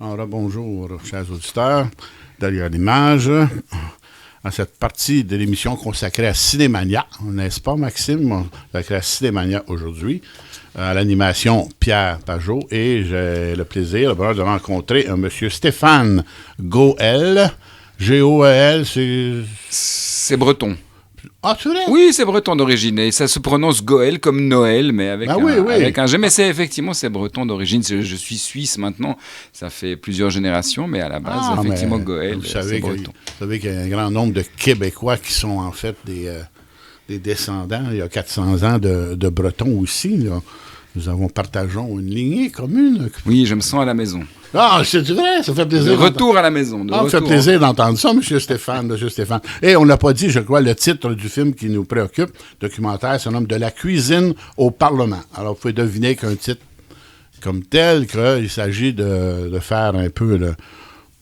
Alors, bonjour, chers auditeurs, derrière l'image, à cette partie de l'émission consacrée à Cinémania, n'est-ce pas, Maxime? Consacrée à Cinémania aujourd'hui, à l'animation Pierre Pajot, et j'ai le plaisir, le bonheur de rencontrer un monsieur Stéphane Goël. G-O-E-L, c'est breton. Ah, tu l'es? Oui, c'est breton d'origine. Et ça se prononce Goël comme Noël, mais avec, avec un G. Mais c'est breton d'origine. Je suis suisse maintenant. Ça fait plusieurs générations, mais à la base, effectivement, Goël, c'est breton. Vous savez qu'il y a un grand nombre de Québécois qui sont en fait des descendants, il y a 400 ans, de Bretons aussi. Là. Nous partageons une lignée commune. Oui, je me sens à la maison. Ah, c'est vrai, ça fait plaisir. De retour à la maison. Ça fait plaisir d'entendre ça, M. Stéphane. Et on ne l'a pas dit, je crois, le titre du film qui nous préoccupe, documentaire, se nomme « De la cuisine au Parlement ». Alors, vous pouvez deviner qu'un titre comme tel, qu'il s'agit de faire un peu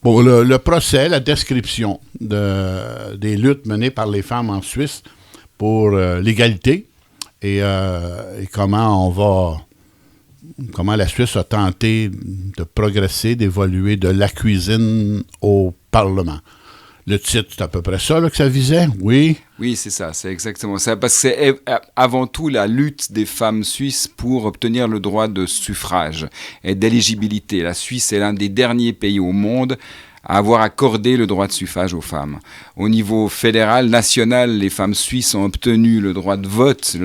le procès, la description des luttes menées par les femmes en Suisse pour l'égalité et comment la Suisse a tenté de progresser, d'évoluer de la cuisine au Parlement. Le titre, c'est à peu près ça là, que ça visait, oui? Oui, c'est ça, c'est exactement ça. Parce que c'est avant tout la lutte des femmes suisses pour obtenir le droit de suffrage et d'éligibilité. La Suisse est l'un des derniers pays au monde à avoir accordé le droit de suffrage aux femmes. Au niveau fédéral, national, les femmes suisses ont obtenu le droit de vote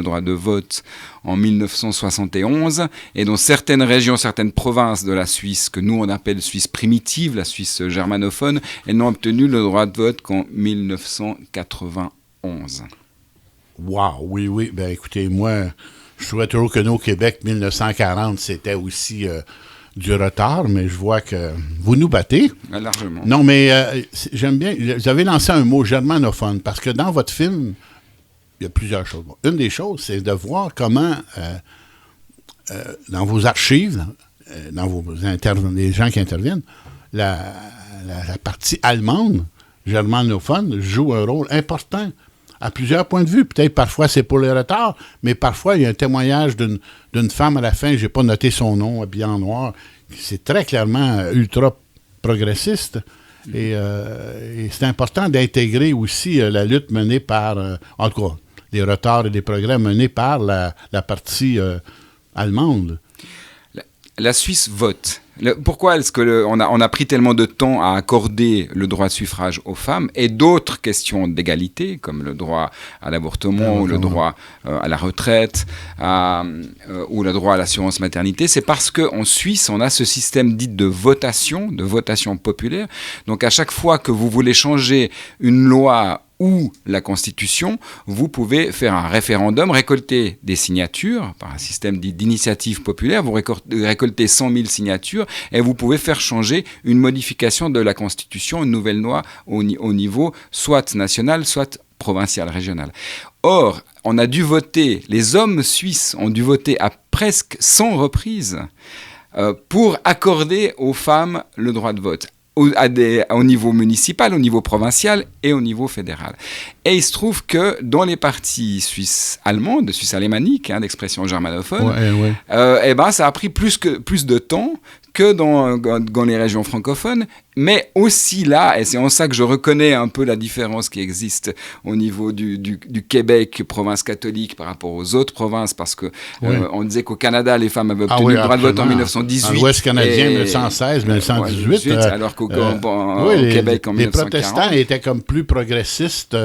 en 1971, et dans certaines régions, certaines provinces de la Suisse, que nous on appelle Suisse primitive, la Suisse germanophone, elles n'ont obtenu le droit de vote qu'en 1991. Wow, oui. Ben écoutez, moi, je trouvais toujours que nous, au Québec, 1940, c'était aussi du retard, mais je vois que vous nous battez. Largement. Non, mais j'aime bien, vous avez lancé un mot germanophone, parce que dans votre film, il y a plusieurs choses. Bon, une des choses, c'est de voir comment, dans vos archives, dans les gens qui interviennent, la partie allemande, germanophone, joue un rôle important à plusieurs points de vue. Peut-être parfois c'est pour le retard, mais parfois il y a un témoignage d'une femme à la fin, j'ai pas noté son nom, habillée en noir, c'est très clairement ultra progressiste. Et c'est important d'intégrer aussi la lutte menée par, en tout cas, les retards et les progrès menés par la partie allemande. La Suisse vote. Pourquoi est-ce qu'on a pris tellement de temps à accorder le droit de suffrage aux femmes et d'autres questions d'égalité, comme le droit à l'avortement ou le droit à la retraite ou le droit à l'assurance maternité? C'est parce qu'en Suisse, on a ce système dit de votation populaire. Donc à chaque fois que vous voulez changer une loi ou la Constitution, vous pouvez faire un référendum, récolter des signatures par un système d'initiative populaire, vous récoltez 100 000 signatures et vous pouvez faire changer une modification de la Constitution, une nouvelle loi au niveau soit national, soit provincial, régional. Or, les hommes suisses ont dû voter à presque 100 reprises pour accorder aux femmes le droit de vote. Au niveau municipal, au niveau provincial et au niveau fédéral. Et il se trouve que dans les parties suisses allemandes, suisse alémanique, d'expression germanophone, ça a pris plus de temps que dans les régions francophones, mais aussi là, et c'est en ça que je reconnais un peu la différence qui existe au niveau du Québec, province catholique, par rapport aux autres provinces, parce que on disait qu'au Canada, les femmes avaient obtenu le droit de vote en 1918. En l'Ouest canadien, 1916, 1918. Alors qu'au Québec, en 1940. Les protestants étaient comme plus progressistes.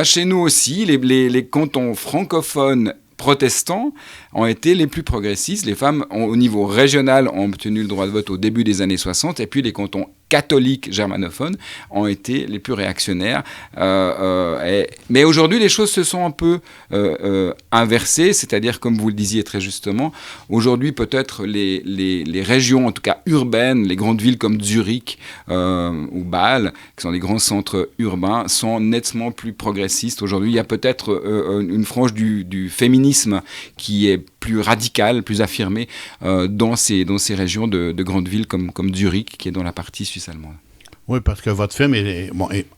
Chez nous aussi, les cantons francophones protestants ont été les plus progressistes. Les femmes, au niveau régional, ont obtenu le droit de vote au début des années 60, et puis les cantons catholiques germanophones ont été les plus réactionnaires. Mais aujourd'hui, les choses se sont un peu inversées, c'est-à-dire, comme vous le disiez très justement, aujourd'hui, peut-être les régions, en tout cas urbaines, les grandes villes comme Zurich ou Bâle, qui sont des grands centres urbains, sont nettement plus progressistes. Aujourd'hui, il y a peut-être une frange du féminisme qui est plus radicale, plus affirmée dans ces régions de grandes villes comme Zurich, qui est dans la partie suisse allemande. Oui, parce que votre film est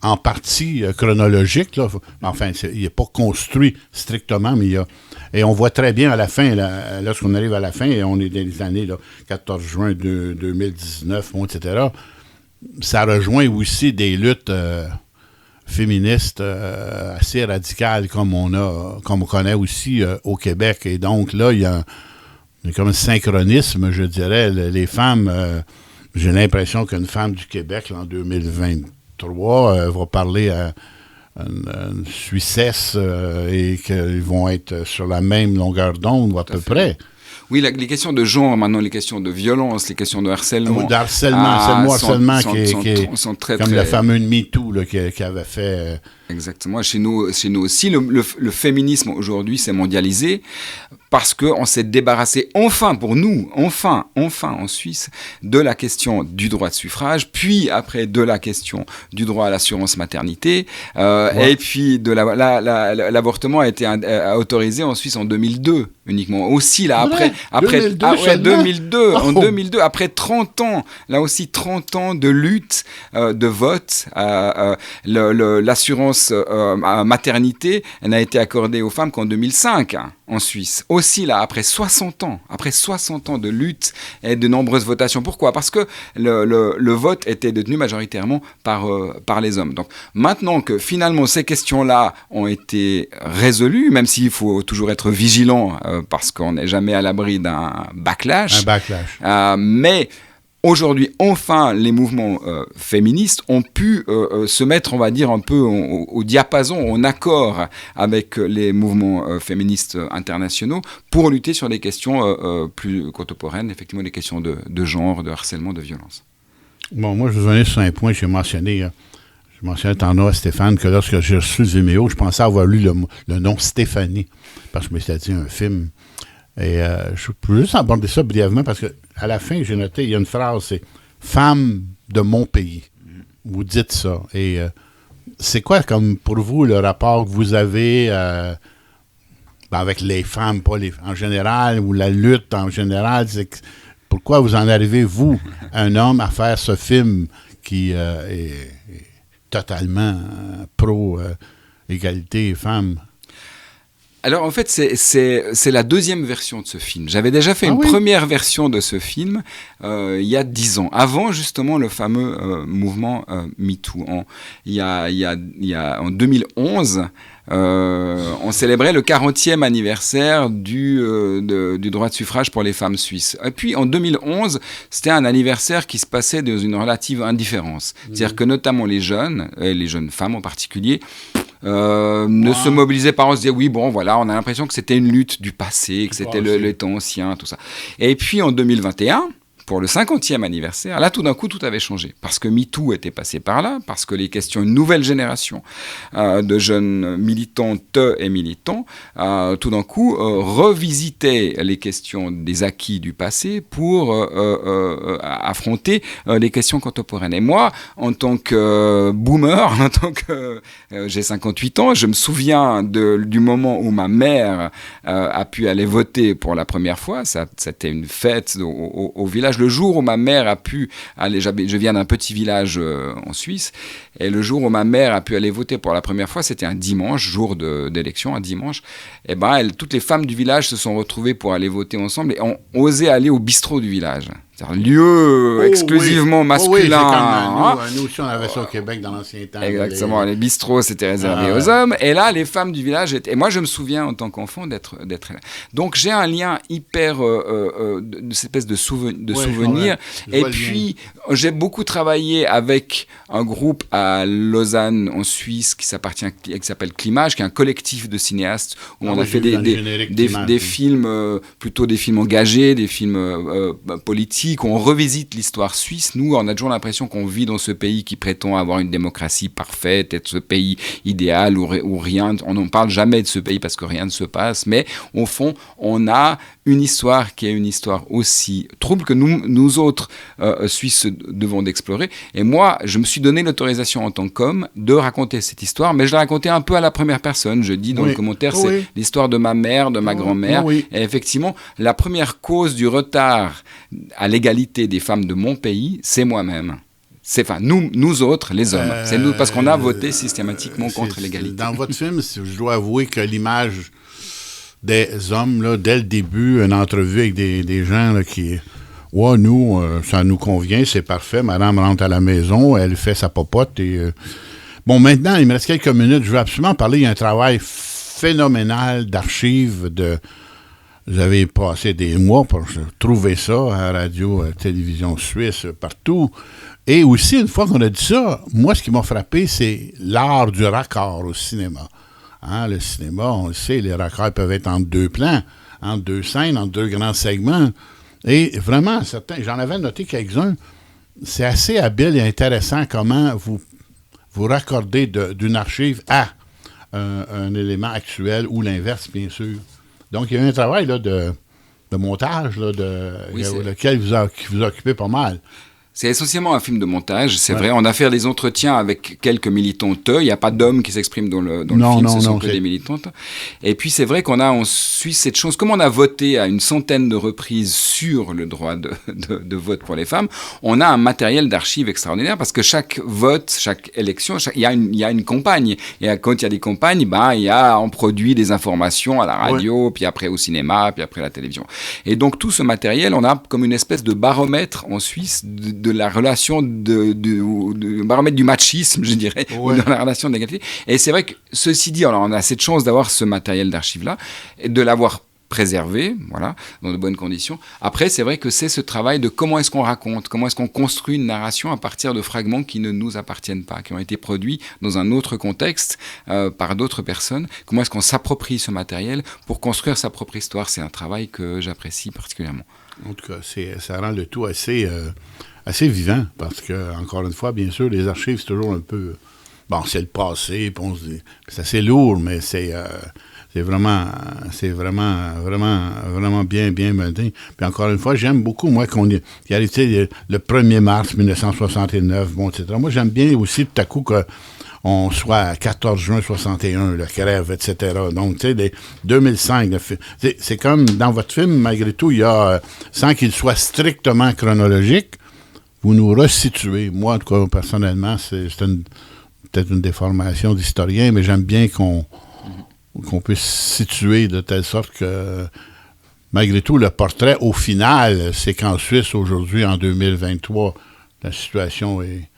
en partie chronologique, là. Enfin, il n'est pas construit strictement, mais il y a... Et on voit très bien à la fin, lorsqu'on arrive à la fin, et on est dans les années 14 juin 2019, etc., ça rejoint aussi des luttes féministes assez radicales comme on connaît aussi au Québec. Et donc là, il y a comme un synchronisme, je dirais. Les femmes, j'ai l'impression qu'une femme du Québec, là, en 2023, va parler à une Suissesse et qu'ils vont être sur la même longueur d'onde, à peu près. Oui, les questions de genre, maintenant les questions de violence, les questions de harcèlement. Harcèlement sont très, comme très... le fameux MeToo qui avait fait... Exactement. Chez nous aussi, le féminisme aujourd'hui s'est mondialisé parce qu'on s'est débarrassé enfin pour nous, enfin en Suisse, de la question du droit de suffrage, puis après de la question du droit à l'assurance maternité, et puis de l'avortement a été autorisé en Suisse en 2002 uniquement. Aussi là, après 2002, en 2002, après 30 ans, là aussi 30 ans de lutte, de vote, l'assurance maternité n'a été accordée aux femmes qu'en 2005 en Suisse. Aussi là, après 60 ans de lutte et de nombreuses votations. Pourquoi ? Parce que le vote était détenu majoritairement par les hommes. Donc maintenant que finalement ces questions-là ont été résolues, même s'il faut toujours être vigilant parce qu'on n'est jamais à l'abri d'un backlash. Mais aujourd'hui, enfin, les mouvements féministes ont pu se mettre, on va dire, un peu au diapason, en accord avec les mouvements féministes internationaux pour lutter sur des questions plus contemporaines, effectivement, des questions de genre, de harcèlement, de violence. Bon, moi, je vous en ai sur un point, j'ai mentionné tantôt à Stéphane que lorsque j'ai reçu le Vimeo, je pensais avoir lu le nom Stéphanie, parce que je me suis dit un film. Et je peux juste aborder ça brièvement parce qu'à la fin, j'ai noté, il y a une phrase, c'est « Femme de mon pays ». Vous dites ça. Et c'est quoi, comme pour vous, le rapport que vous avez avec les femmes, pas en général, ou la lutte en général? Pourquoi vous en arrivez, vous, un homme, à faire ce film qui est totalement pro-égalité femmes? Alors en fait, c'est la deuxième version de ce film. J'avais déjà fait une première version de ce film il y a 10 ans, avant justement le fameux mouvement MeToo. En 2011, on célébrait le 40e anniversaire du droit de suffrage pour les femmes suisses. Et puis en 2011, c'était un anniversaire qui se passait dans une relative indifférence. C'est-à-dire que notamment les jeunes femmes en particulier, ne se mobilisaient pas, on se disait oui bon voilà, on a l'impression que c'était une lutte du passé, que c'était le temps ancien, tout ça. Et puis en 2021, pour le 50e anniversaire, là tout d'un coup tout avait changé, parce que MeToo était passé par là, parce que les questions, une nouvelle génération de jeunes militantes et militants, tout d'un coup revisitaient les questions des acquis du passé pour affronter les questions contemporaines. Et moi, en tant que boomer, j'ai 58 ans, je me souviens du moment où ma mère a pu aller voter pour la première fois. C'était une fête au village. Le jour où ma mère a pu aller, je viens d'un petit village en Suisse, et le jour où ma mère a pu aller voter pour la première fois, c'était un dimanche, jour d'élection, un dimanche. Et toutes les femmes du village se sont retrouvées pour aller voter ensemble et ont osé aller au bistrot du village. C'est un lieu exclusivement masculin. Nous aussi, on avait ça au Québec dans l'ancien temps. Exactement, les bistrots, c'était réservé aux hommes. Et là, les femmes du village étaient... Et moi, je me souviens, en tant qu'enfant, d'être là. Donc, j'ai un lien hyper... de cette espèce de souvenir. Et puis, j'ai beaucoup travaillé avec un groupe à Lausanne, en Suisse, qui s'appelle Climage, qui est un collectif de cinéastes, où on a fait des films, plutôt des films engagés, des films politiques. On revisite l'histoire suisse. Nous, on a toujours l'impression qu'on vit dans ce pays qui prétend avoir une démocratie parfaite, être ce pays idéal où rien... On n'en parle jamais de ce pays parce que rien ne se passe, mais au fond, on a une histoire qui est une histoire aussi trouble que nous autres Suisses devons d'explorer. Et moi, je me suis donné l'autorisation en tant qu'homme de raconter cette histoire, mais je la racontais un peu à la première personne. Je dis dans le commentaire, c'est l'histoire de ma mère, de ma grand-mère. Et effectivement, la première cause du retard à l'égalité des femmes de mon pays, c'est moi-même. nous autres, les hommes. C'est nous, parce qu'on a voté systématiquement contre l'égalité. Dans votre film, je dois avouer que l'image des hommes, là, dès le début, une entrevue avec des gens là, qui... Ouais, nous, ça nous convient, c'est parfait. Madame rentre à la maison, elle fait sa popote et... Bon, maintenant, il me reste quelques minutes. Je veux absolument parler. Il y a un travail phénoménal d'archives de... Vous avez passé des mois pour trouver ça à la radio, à la télévision suisse, partout. Et aussi, une fois qu'on a dit ça, moi, ce qui m'a frappé, c'est l'art du raccord au cinéma. Hein, le cinéma, on le sait, les raccords peuvent être entre deux plans, entre deux scènes, entre deux grands segments. Et vraiment, certains, j'en avais noté quelques-uns, c'est assez habile et intéressant comment vous raccordez d'une archive à un élément actuel ou l'inverse, bien sûr. Donc, il y a eu un travail là, de montage là, lequel qui vous a occupé pas mal. C'est essentiellement un film de montage, c'est vrai. On a fait des entretiens avec quelques militantes. Il n'y a pas d'hommes qui s'expriment dans le film, ce sont que des militantes. Et puis c'est vrai on suit cette chose. Comme on a voté à une centaine de reprises sur le droit de vote pour les femmes, on a un matériel d'archives extraordinaire parce que chaque vote, chaque élection, il y a une campagne. Et quand il y a des campagnes, on produit des informations à la radio, puis après au cinéma, puis après à la télévision. Et donc tout ce matériel, on a comme une espèce de baromètre en Suisse de la relation de baromètre du machisme, je dirais, dans la relation de l'égalité. Et c'est vrai que, ceci dit, alors on a cette chance d'avoir ce matériel d'archives-là, et de l'avoir préservé, voilà, dans de bonnes conditions. Après, c'est vrai que c'est ce travail de comment est-ce qu'on raconte, comment est-ce qu'on construit une narration à partir de fragments qui ne nous appartiennent pas, qui ont été produits dans un autre contexte par d'autres personnes. Comment est-ce qu'on s'approprie ce matériel pour construire sa propre histoire? C'est un travail que j'apprécie particulièrement. En tout cas, ça rend le tout assez vivant, parce que, encore une fois, bien sûr, les archives, c'est toujours un peu... Bon, c'est le passé, puis on se dit... C'est assez lourd, mais c'est vraiment bien mené. Puis encore une fois, j'aime beaucoup, moi, qu'on y arrive, le 1er mars 1969, bon, etc. Moi, j'aime bien aussi, tout à coup, qu'on soit à 14 juin 61, le crève, etc. Donc, tu sais, 2005, c'est comme dans votre film, malgré tout, il y a, sans qu'il soit strictement chronologique, vous nous resituez. Moi, en tout cas, personnellement, c'est peut-être une déformation d'historien, mais j'aime bien qu'on puisse situer de telle sorte que, malgré tout, le portrait, au final, c'est qu'en Suisse, aujourd'hui, en 2023, la situation est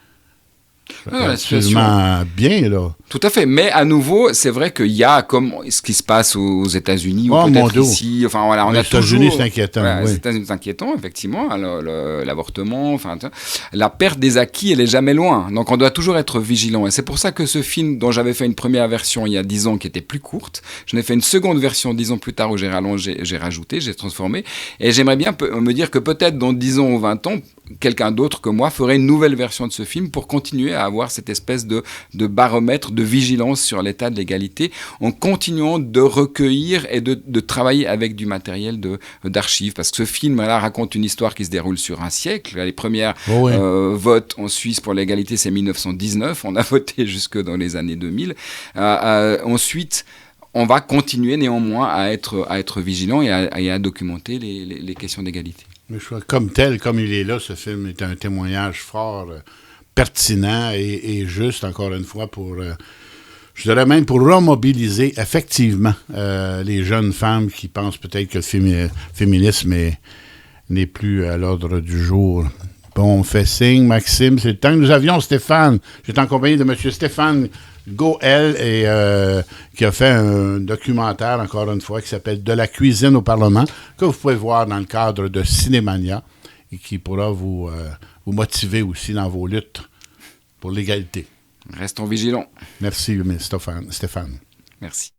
absolument bien, là. Tout à fait, mais à nouveau, c'est vrai qu'il y a comme ce qui se passe aux États-Unis ou peut-être ici. Enfin voilà, les États-Unis, c'est inquiétant. Voilà, les États-Unis, c'est inquiétant, effectivement. L'avortement, enfin, la perte des acquis, elle est jamais loin. Donc on doit toujours être vigilant. Et c'est pour ça que ce film, dont j'avais fait une première version il y a 10 ans, qui était plus courte, j'en ai fait une seconde version 10 ans plus tard où j'ai rallongé, j'ai rajouté, j'ai transformé. Et j'aimerais bien me dire que peut-être dans 10 ans ou 20 ans, quelqu'un d'autre que moi ferait une nouvelle version de ce film pour continuer à avoir cette espèce de baromètre, de vigilance sur l'état de l'égalité, en continuant de recueillir et de travailler avec du matériel d'archives. Parce que ce film-là raconte une histoire qui se déroule sur un siècle. Les premières votes en Suisse pour l'égalité, c'est 1919. On a voté jusque dans les années 2000. Ensuite, on va continuer néanmoins à être vigilant et à documenter les questions d'égalité. Mais comme il est là, ce film est un témoignage fort, pertinent et juste, encore une fois, je dirais même pour remobiliser effectivement les jeunes femmes qui pensent peut-être que le féminisme n'est plus à l'ordre du jour. Bon, on fait signe, Maxime, c'est le temps que nous avions Stéphane. J'étais en compagnie de M. Stéphane Goel, qui a fait un documentaire, encore une fois, qui s'appelle « De la cuisine au Parlement », que vous pouvez voir dans le cadre de Cinémania et qui pourra vous motiver aussi dans vos luttes pour l'égalité. Restons vigilants. Merci, Stéphane. Merci.